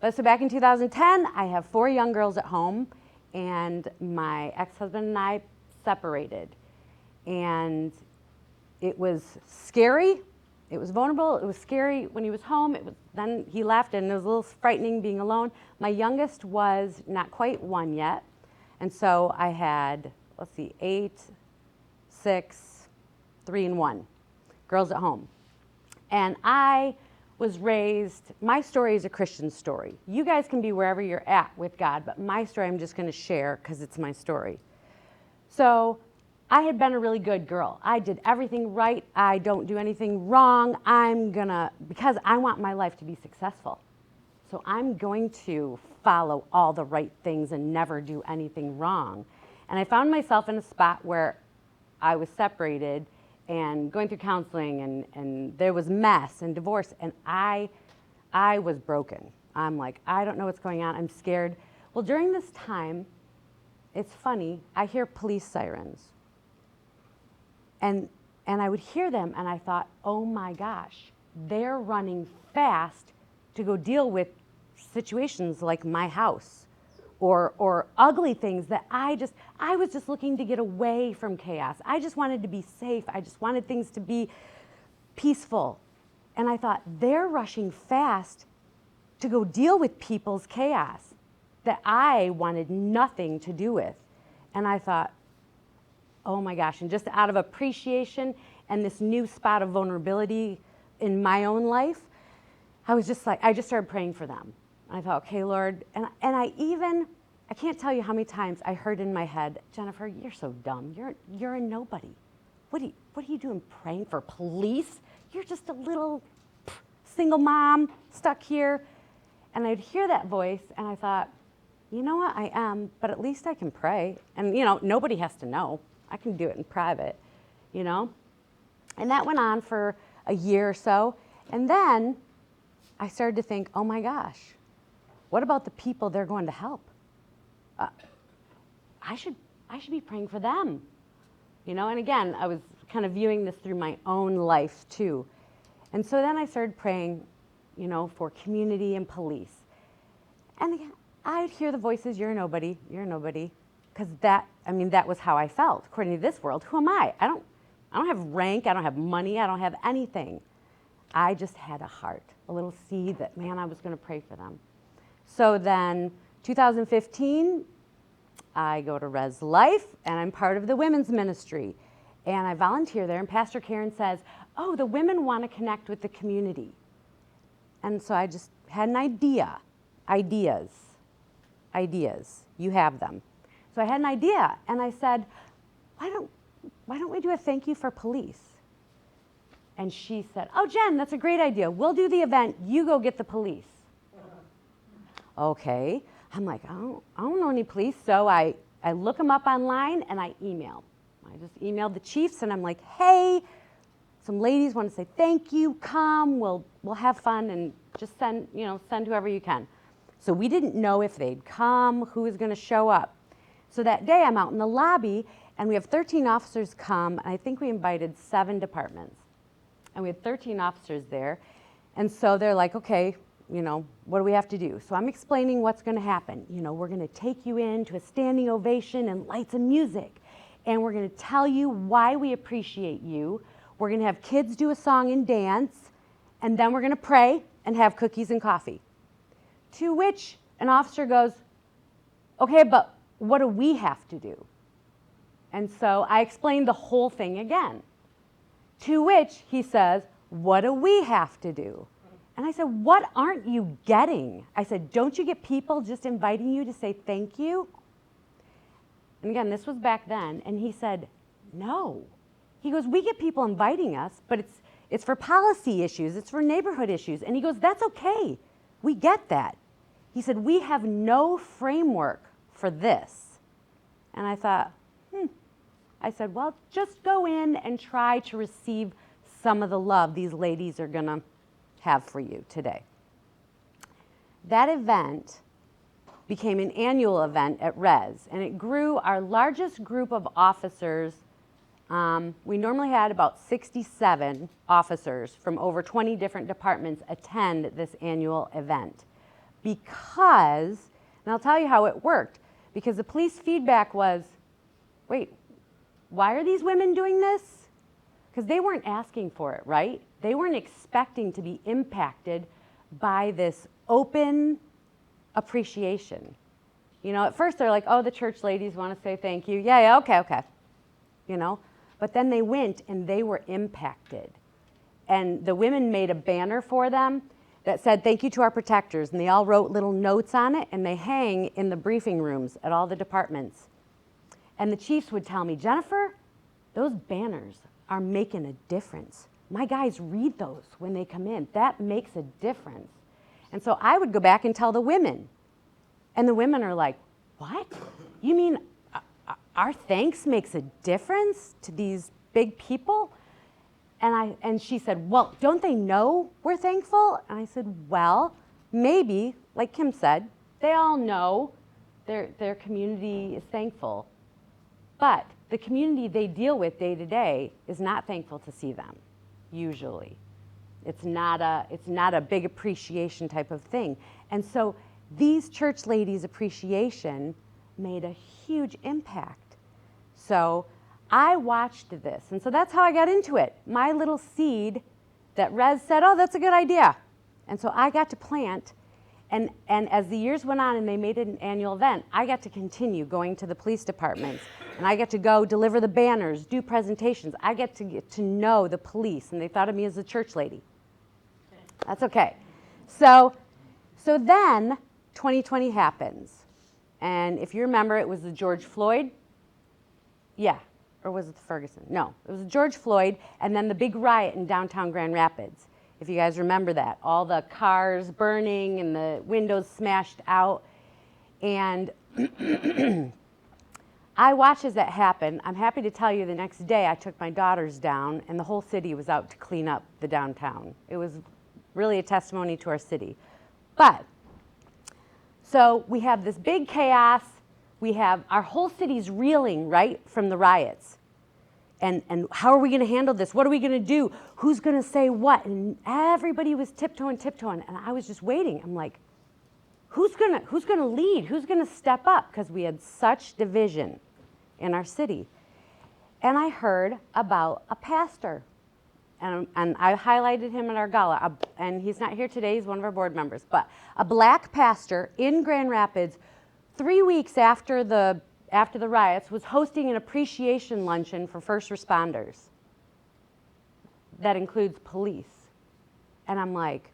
But so back in 2010, I have 4 young girls at home, and my ex-husband and I separated. And it was scary, it was vulnerable, it was scary when he was home, then he left, and it was a little frightening being alone. My youngest was not quite 1 yet, and so I had, 8, 6, 3, and 1 girls at home. And I was raised, my story is a Christian story. You guys can be wherever you're at with God, but my story I'm just gonna share because it's my story. So I had been a really good girl. I did everything right. I don't do anything wrong. Because I want my life to be successful. So I'm going to follow all the right things and never do anything wrong. And I found myself in a spot where I was separated and going through counseling, and there was mess and divorce, and I was broken. I'm like, I don't know what's going on. I'm scared. Well, during this time, it's funny, I hear police sirens. And I would hear them, and I thought, oh my gosh, they're running fast to go deal with situations like my house or ugly things that I was just looking to get away from chaos. I just wanted to be safe. I just wanted things to be peaceful. And I thought, they're rushing fast to go deal with people's chaos that I wanted nothing to do with. And I thought, oh my gosh, and just out of appreciation and this new spot of vulnerability in my own life, I just started praying for them. I thought, okay, Lord, and I can't tell you how many times I heard in my head, Jennifer, you're so dumb. You're a nobody. What are you doing praying for police? You're just a little single mom stuck here. And I'd hear that voice, and I thought, you know what, I am, but at least I can pray. And nobody has to know. I can do it in private, And that went on for a year or so. And then I started to think, oh my gosh, what about the people they're going to help? I should be praying for them. And again, I was kind of viewing this through my own life too. And so then I started praying, for community and police. And again, I'd hear the voices, you're a nobody, because that was how I felt. According to this world, who am I? I don't have rank, I don't have money, I don't have anything. I just had a heart, a little seed that, man, I was going to pray for them. So then 2015, I go to Res Life, and I'm part of the women's ministry. And I volunteer there, and Pastor Karen says, oh, the women want to connect with the community. And so I just had an ideas. You have them. So I had an idea, and I said, why don't we do a thank you for police? And she said, oh, Jen, that's a great idea. We'll do the event. You go get the police. Okay. I'm like, I don't know any police. So I look them up online, and I email. I just emailed the chiefs, and I'm like, hey, some ladies want to say thank you. Come, we'll have fun, and just send whoever you can. So we didn't know if they'd come, who was going to show up. So that day, I'm out in the lobby, and we have 13 officers come, and I think we invited 7 departments. And we had 13 officers there. And so they're like, okay, what do we have to do? So I'm explaining what's going to happen. We're going to take you into a standing ovation and lights and music. And we're going to tell you why we appreciate you. We're going to have kids do a song and dance. And then we're going to pray and have cookies and coffee. To which an officer goes, okay, but what do we have to do? And so I explained the whole thing again. To which he says, what do we have to do? And I said, what aren't you getting? I said, don't you get people just inviting you to say thank you? And again, this was back then. And he said, no. He goes, we get people inviting us, but it's for policy issues. It's for neighborhood issues. And he goes, that's okay. We get that. He said, we have no framework for this. And I thought, I said, well, just go in and try to receive some of the love these ladies are going to have for you today. That event became an annual event at Res, and it grew our largest group of officers. We normally had about 67 officers from over 20 different departments attend this annual event. because, and I'll tell you how it worked, because the police feedback was, wait, why are these women doing this? Because they weren't asking for it, right? They weren't expecting to be impacted by this open appreciation. You know, at first they're like, oh, the church ladies want to say thank you. Yeah, okay. You know, but then they went and they were impacted. And the women made a banner for them that said, thank you to our protectors. And they all wrote little notes on it, and they hang in the briefing rooms at all the departments. And the chiefs would tell me, Jennifer, those banners are making a difference. My guys read those when they come in. That makes a difference. And so I would go back and tell the women. And the women are like, what? You mean our thanks makes a difference to these big people? And she said, well, don't they know we're thankful? And I said, well, maybe, like Kim said, they all know their community is thankful. But the community they deal with day to day is not thankful to see them, usually. It's not a big appreciation type of thing. And so these church ladies' appreciation made a huge impact. So I watched this, and so that's how I got into it. My little seed that Rez said, oh, that's a good idea. And so I got to plant, and as the years went on and they made it an annual event, I got to continue going to the police departments, and I got to go deliver the banners, do presentations. I get to know the police, and they thought of me as a church lady. That's okay. So then 2020 happens, and if you remember, it was the George Floyd. Yeah. Or was it the Ferguson? No, it was George Floyd, and then the big riot in downtown Grand Rapids. If you guys remember that, all the cars burning and the windows smashed out. And I watched as that happened. I'm happy to tell you the next day I took my daughters down, and the whole city was out to clean up the downtown. It was really a testimony to our city. But, so we have this big chaos. We have our whole city's reeling, right, from the riots. And how are we going to handle this? What are we going to do? Who's going to say what? And everybody was tiptoeing. And I was just waiting. I'm like, who's going to lead? Who's going to step up? Because we had such division in our city. And I heard about a pastor. And I highlighted him at our gala. And he's not here today. He's one of our board members. But a black pastor in Grand Rapids, 3 weeks after the riots, was hosting an appreciation luncheon for first responders. That includes police. And I'm like,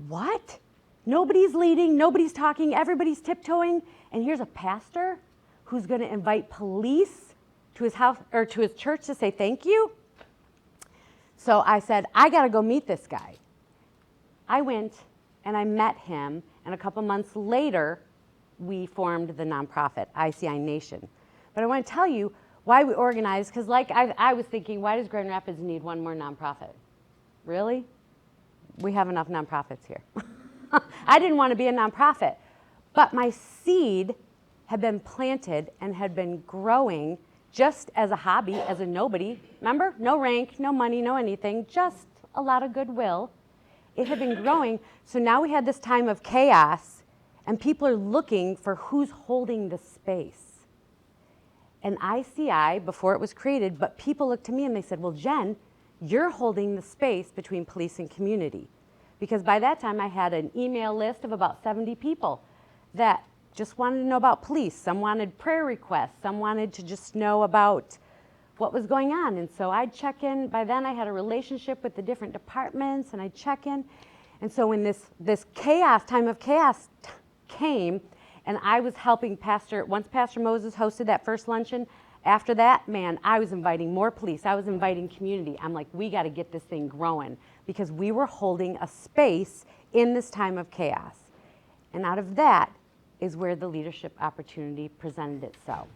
what? Nobody's leading, nobody's talking, everybody's tiptoeing, and here's a pastor who's going to invite police to his house or to his church to say thank you? So I said, I got to go meet this guy. I went and I met him, and a couple months later, we formed the nonprofit, ICI Nation. But I want to tell you why we organized, because like I was thinking, why does Grand Rapids need one more nonprofit? Really? We have enough nonprofits here. I didn't want to be a nonprofit, but my seed had been planted and had been growing just as a hobby, as a nobody. Remember? No rank, no money, no anything, just a lot of goodwill. It had been growing, so now we had this time of chaos, and people are looking for who's holding the space. And ICI, before it was created, but people looked to me and they said, well, Jen, you're holding the space between police and community. Because by that time I had an email list of about 70 people that just wanted to know about police. Some wanted prayer requests. Some wanted to just know about what was going on. And so I'd check in. By then I had a relationship with the different departments, and I'd check in. And so when this chaos, time of chaos came, and I was helping once Pastor Moses hosted that first luncheon, after that, man, I was inviting more police. I was inviting community. I'm like, we got to get this thing growing, because we were holding a space in this time of chaos. And out of that is where the leadership opportunity presented itself.